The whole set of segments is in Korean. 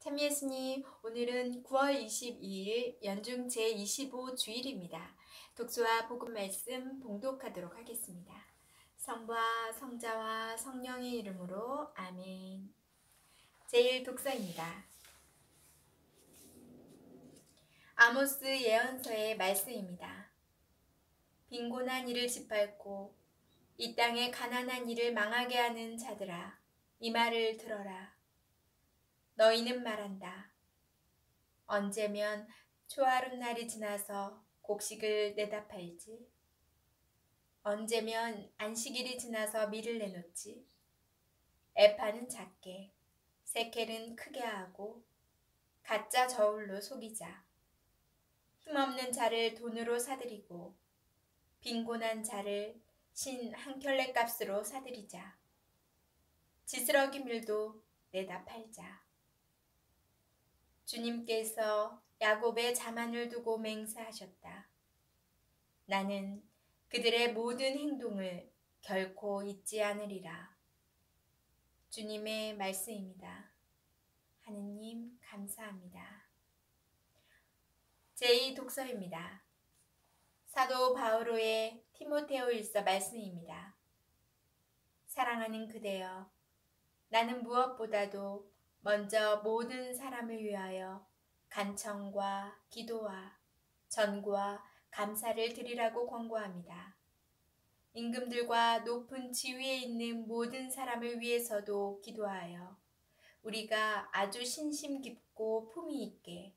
참 예수님, 오늘은 9월 22일 연중 제25주일입니다. 독수와 복음 말씀 봉독하도록 하겠습니다. 성부와 성자와 성령의 이름으로 아멘. 제1독서입니다. 아모스 예언서의 말씀입니다. 빈곤한 이를 짓밟고 이 땅의 가난한 이를 망하게 하는 자들아, 이 말을 들어라. 너희는 말한다. 언제면 초하룻 날이 지나서 곡식을 내다 팔지? 언제면 안식일이 지나서 밀을 내놓지? 에파는 작게, 세켈은 크게 하고 가짜 저울로 속이자. 힘없는 자를 돈으로 사들이고 빈곤한 자를 신 한 켤레 값으로 사들이자. 지스러기 밀도 내다 팔자. 주님께서 야곱의 자만을 두고 맹세하셨다. 나는 그들의 모든 행동을 결코 잊지 않으리라. 주님의 말씀입니다. 하느님 감사합니다. 제2독서입니다. 사도 바오로의 티모테오일서 말씀입니다. 사랑하는 그대여, 나는 무엇보다도 먼저 모든 사람을 위하여 간청과 기도와 전구와 감사를 드리라고 권고합니다. 임금들과 높은 지위에 있는 모든 사람을 위해서도 기도하여 우리가 아주 신심 깊고 품위 있게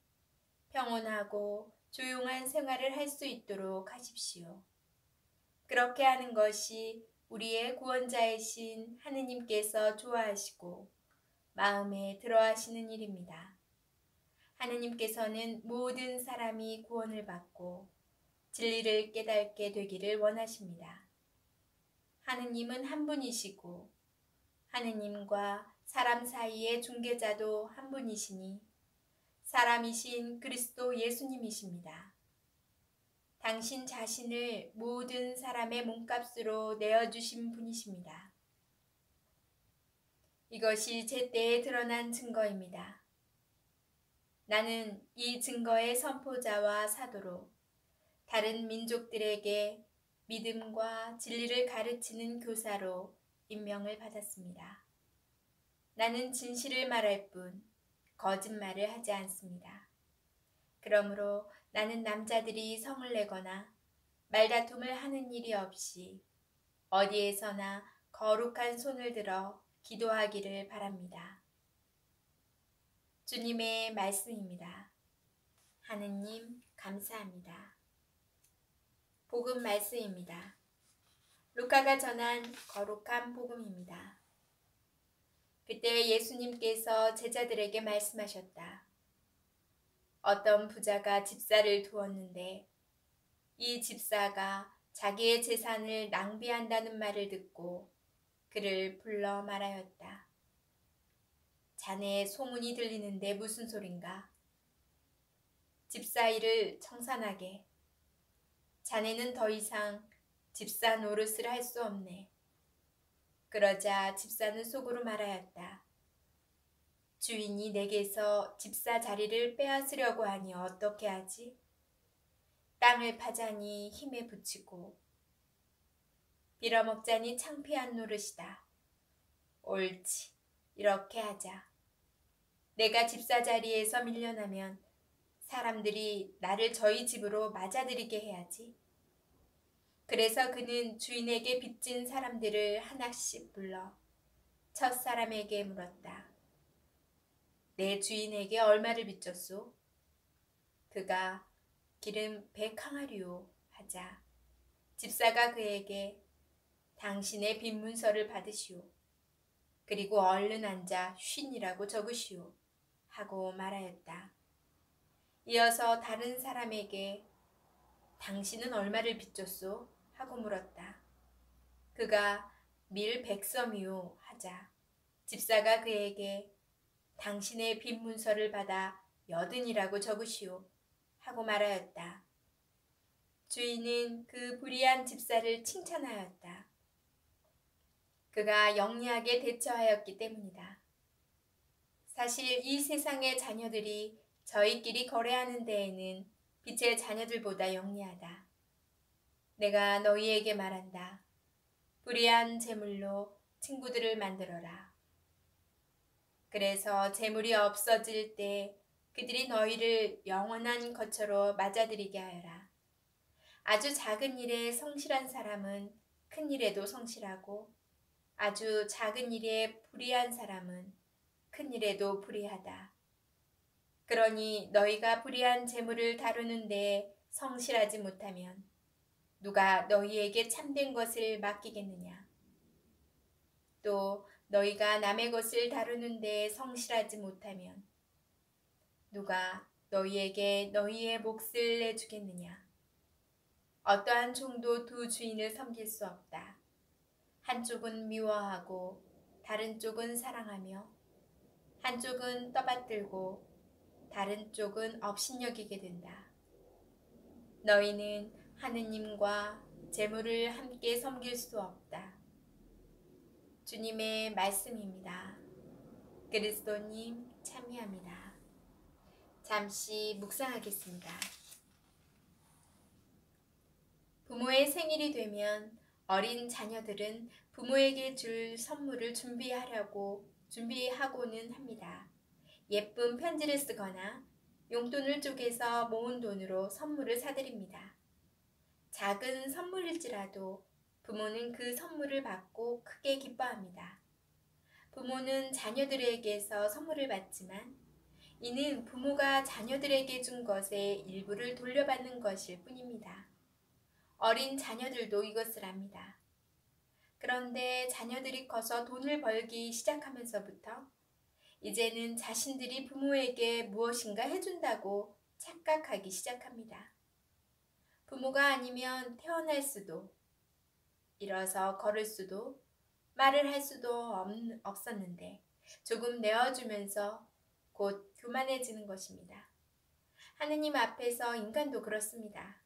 평온하고 조용한 생활을 할 수 있도록 하십시오. 그렇게 하는 것이 우리의 구원자이신 하느님께서 좋아하시고 마음에 들어하시는 일입니다. 하느님께서는 모든 사람이 구원을 받고 진리를 깨닫게 되기를 원하십니다. 하느님은 한 분이시고 하느님과 사람 사이의 중개자도 한 분이시니 사람이신 그리스도 예수님이십니다. 당신 자신을 모든 사람의 몸값으로 내어주신 분이십니다. 이것이 제때에 드러난 증거입니다. 나는 이 증거의 선포자와 사도로 다른 민족들에게 믿음과 진리를 가르치는 교사로 임명을 받았습니다. 나는 진실을 말할 뿐 거짓말을 하지 않습니다. 그러므로 나는 남자들이 성을 내거나 말다툼을 하는 일이 없이 어디에서나 거룩한 손을 들어 기도하기를 바랍니다. 주님의 말씀입니다. 하느님 감사합니다. 복음 말씀입니다. 루카가 전한 거룩한 복음입니다. 그때 예수님께서 제자들에게 말씀하셨다. 어떤 부자가 집사를 두었는데 이 집사가 자기의 재산을 낭비한다는 말을 듣고 그를 불러 말하였다. 자네의 소문이 들리는데 무슨 소린가? 집사 일을 청산하게. 자네는 더 이상 집사 노릇을 할 수 없네. 그러자 집사는 속으로 말하였다. 주인이 내게서 집사 자리를 빼앗으려고 하니 어떻게 하지? 땅을 파자니 힘에 부치고 빌어먹자니 창피한 노릇이다. 옳지, 이렇게 하자. 내가 집사 자리에서 밀려나면 사람들이 나를 저희 집으로 맞아들이게 해야지. 그래서 그는 주인에게 빚진 사람들을 하나씩 불러 첫사람에게 물었다. 내 주인에게 얼마를 빚졌소? 그가 기름 100항아리요 하자 집사가 그에게 당신의 빚 문서를 받으시오. 그리고 얼른 앉아 쉰이라고 적으시오 하고 말하였다. 이어서 다른 사람에게 당신은 얼마를 빚졌소? 하고 물었다. 그가 밀 100섬이요 하자 집사가 그에게 당신의 빚 문서를 받아 80이라고 적으시오 하고 말하였다. 주인은 그 불의한 집사를 칭찬하였다. 그가 영리하게 대처하였기 때문이다. 사실 이 세상의 자녀들이 저희끼리 거래하는 데에는 빛의 자녀들보다 영리하다. 내가 너희에게 말한다. 불의한 재물로 친구들을 만들어라. 그래서 재물이 없어질 때 그들이 너희를 영원한 거처로 맞아들이게 하여라. 아주 작은 일에 성실한 사람은 큰 일에도 성실하고 아주 작은 일에 불의한 사람은 큰 일에도 불의하다. 그러니 너희가 불의한 재물을 다루는 데에 성실하지 못하면 누가 너희에게 참된 것을 맡기겠느냐? 또 너희가 남의 것을 다루는 데에 성실하지 못하면 누가 너희에게 너희의 몫을 내주겠느냐? 어떠한 종도 두 주인을 섬길 수 없다. 한쪽은 미워하고 다른 쪽은 사랑하며 한쪽은 떠받들고 다른 쪽은 업신여기게 된다. 너희는 하느님과 재물을 함께 섬길 수 없다. 주님의 말씀입니다. 그리스도님 참여합니다. 잠시 묵상하겠습니다. 부모의 생일이 되면 어린 자녀들은 부모에게 줄 선물을 준비하고는 합니다. 예쁜 편지를 쓰거나 용돈을 쪼개서 모은 돈으로 선물을 사드립니다. 작은 선물일지라도 부모는 그 선물을 받고 크게 기뻐합니다. 부모는 자녀들에게서 선물을 받지만 이는 부모가 자녀들에게 준 것의 일부를 돌려받는 것일 뿐입니다. 어린 자녀들도 이것을 압니다. 그런데 자녀들이 커서 돈을 벌기 시작하면서부터 이제는 자신들이 부모에게 무엇인가 해준다고 착각하기 시작합니다. 부모가 아니면 태어날 수도, 일어서 걸을 수도, 말을 할 수도 없었는데 조금 내어주면서 곧 교만해지는 것입니다. 하느님 앞에서 인간도 그렇습니다.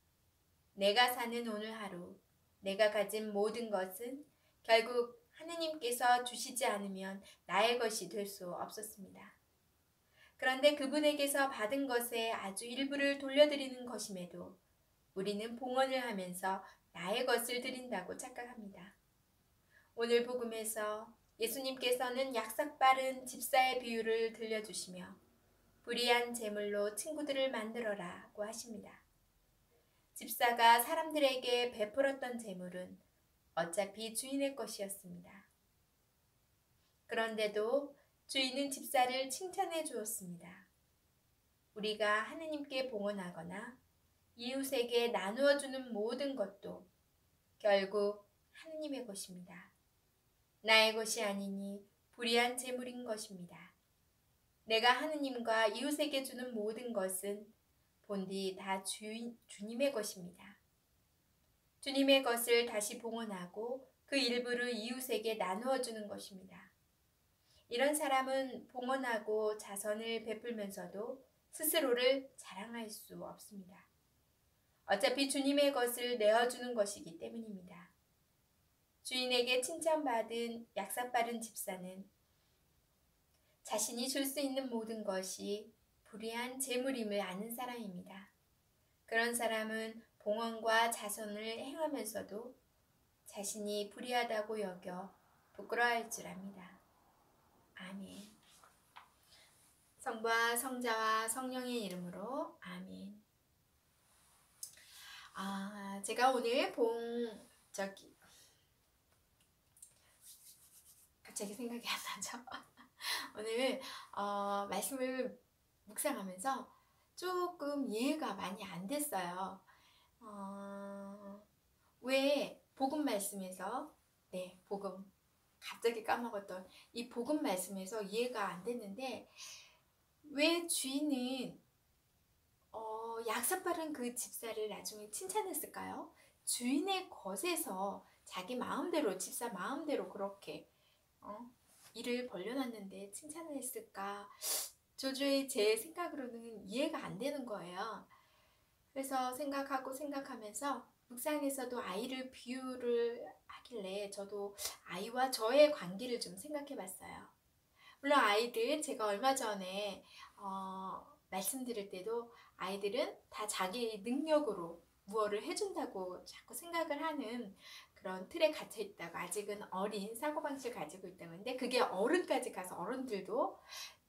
내가 사는 오늘 하루, 내가 가진 모든 것은 결국 하느님께서 주시지 않으면 나의 것이 될 수 없었습니다. 그런데 그분에게서 받은 것의 아주 일부를 돌려드리는 것임에도 우리는 봉헌을 하면서 나의 것을 드린다고 착각합니다. 오늘 복음에서 예수님께서는 약삭빠른 집사의 비유를 들려주시며 불의한 재물로 친구들을 만들어라고 하십니다. 집사가 사람들에게 베풀었던 재물은 어차피 주인의 것이었습니다. 그런데도 주인은 집사를 칭찬해 주었습니다. 우리가 하느님께 봉헌하거나 이웃에게 나누어 주는 모든 것도 결국 하느님의 것입니다. 나의 것이 아니니 불의한 재물인 것입니다. 내가 하느님과 이웃에게 주는 모든 것은 본디 다 주님의 것입니다. 주님의 것을 다시 봉헌하고 그 일부를 이웃에게 나누어 주는 것입니다. 이런 사람은 봉헌하고 자선을 베풀면서도 스스로를 자랑할 수 없습니다. 어차피 주님의 것을 내어주는 것이기 때문입니다. 주인에게 칭찬받은 약삭빠른 집사는 자신이 줄 수 있는 모든 것이 불의한 재물임을 아는 사람입니다. 그런 사람은 봉헌과 자선을 행하면서도 자신이 불의하다고 여겨 부끄러워할 줄 압니다. 아멘. 성부와 성자와 성령의 이름으로 아멘. 제가 오늘 갑자기 생각이 안 나죠? 오늘 말씀을 묵상하면서 조금 이해가 많이 안 됐어요. 왜 복음 말씀에서 복음 갑자기 까먹었던 이 복음 말씀에서 이해가 안 됐는데 왜 주인은 약삭빠른 그 집사를 나중에 칭찬했을까요? 주인의 것에서 자기 마음대로 집사 마음대로 그렇게 일을 벌려놨는데 칭찬을 했을까? 도저히 제 생각으로는 이해가 안 되는 거예요. 그래서 생각하면서 묵상에서도 아이를 비유를 하길래 저도 아이와 저의 관계를 좀 생각해 봤어요. 물론 아이들 제가 얼마 전에 말씀드릴 때도 아이들은 다 자기 능력으로 무엇을 해준다고 자꾸 생각을 하는 그런 틀에 갇혀 있다고, 아직은 어린 사고방식을 가지고 있다고 하는데, 그게 어른까지 가서 어른들도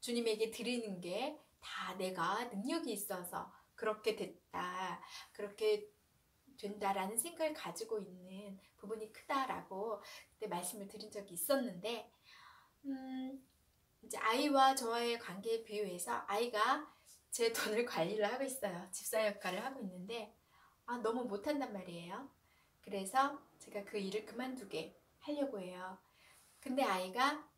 주님에게 드리는 게 다 내가 능력이 있어서 그렇게 됐다, 그렇게 된다라는 생각을 가지고 있는 부분이 크다라고 그때 말씀을 드린 적이 있었는데, 이제 아이와 저와의 관계에 비유해서 아이가 제 돈을 관리를 하고 있어요. 집사 역할을 하고 있는데 너무 못한단 말이에요. 그래서 제가 그 일을 그만두게 하려고 해요. 근데 아이가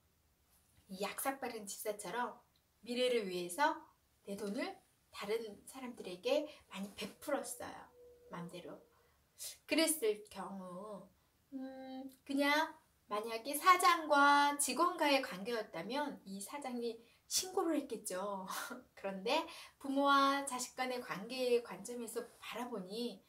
이 약삭빠른 집사처럼 미래를 위해서 내 돈을 다른 사람들에게 많이 베풀었어요. 맘대로. 그랬을 경우 그냥 만약에 사장과 직원과의 관계였다면 이 사장이 신고를 했겠죠. 그런데 부모와 자식 간의 관계의 관점에서 바라보니,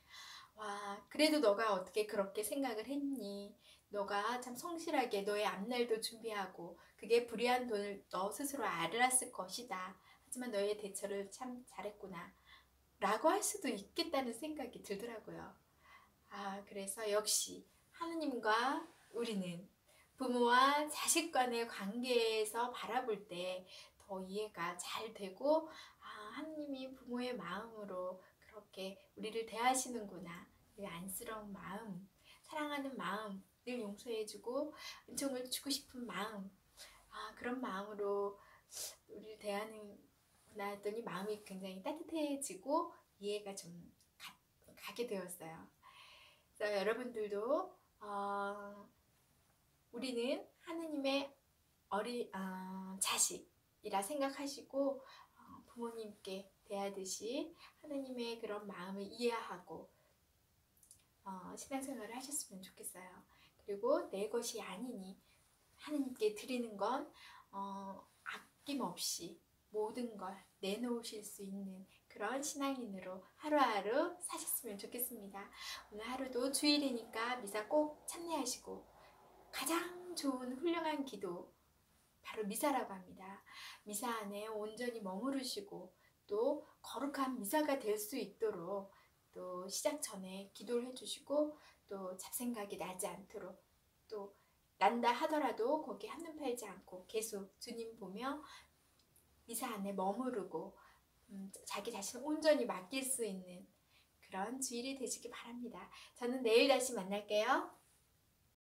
와, 그래도 너가 어떻게 그렇게 생각을 했니? 너가 참 성실하게 너의 앞날도 준비하고 그게 불이한 돈을 너 스스로 알았을 것이다. 하지만 너의 대처를 참 잘했구나 라고 할 수도 있겠다는 생각이 들더라고요. 그래서 역시 하느님과 우리는 부모와 자식 간의 관계에서 바라볼 때 더 이해가 잘 되고, 하느님이 부모의 마음으로 그렇게 우리를 대하시는구나. 그 안쓰러운 마음, 사랑하는 마음, 늘 용서해주고 은총을 주고 싶은 마음, 그런 마음으로 우리를 대하는구나 했더니 마음이 굉장히 따뜻해지고 이해가 좀 가게 되었어요. 그래서 여러분들도 우리는 하느님의 자식이라 생각하시고 부모님께 대하듯이 하느님의 그런 마음을 이해하고 신앙생활을 하셨으면 좋겠어요. 그리고 내 것이 아니니 하느님께 드리는 건 아낌없이 모든 걸 내놓으실 수 있는 그런 신앙인으로 하루하루 사셨으면 좋겠습니다. 오늘 하루도 주일이니까 미사 꼭 참여하시고, 가장 좋은 훌륭한 기도 바로 미사라고 합니다. 미사 안에 온전히 머무르시고 또 거룩한 미사가 될 수 있도록 또 시작 전에 기도를 해주시고, 또 잡생각이 나지 않도록, 또 난다 하더라도 거기에 한눈 팔지 않고 계속 주님 보며 미사 안에 머무르고 자기 자신을 온전히 맡길 수 있는 그런 주일이 되시기 바랍니다. 저는 내일 다시 만날게요.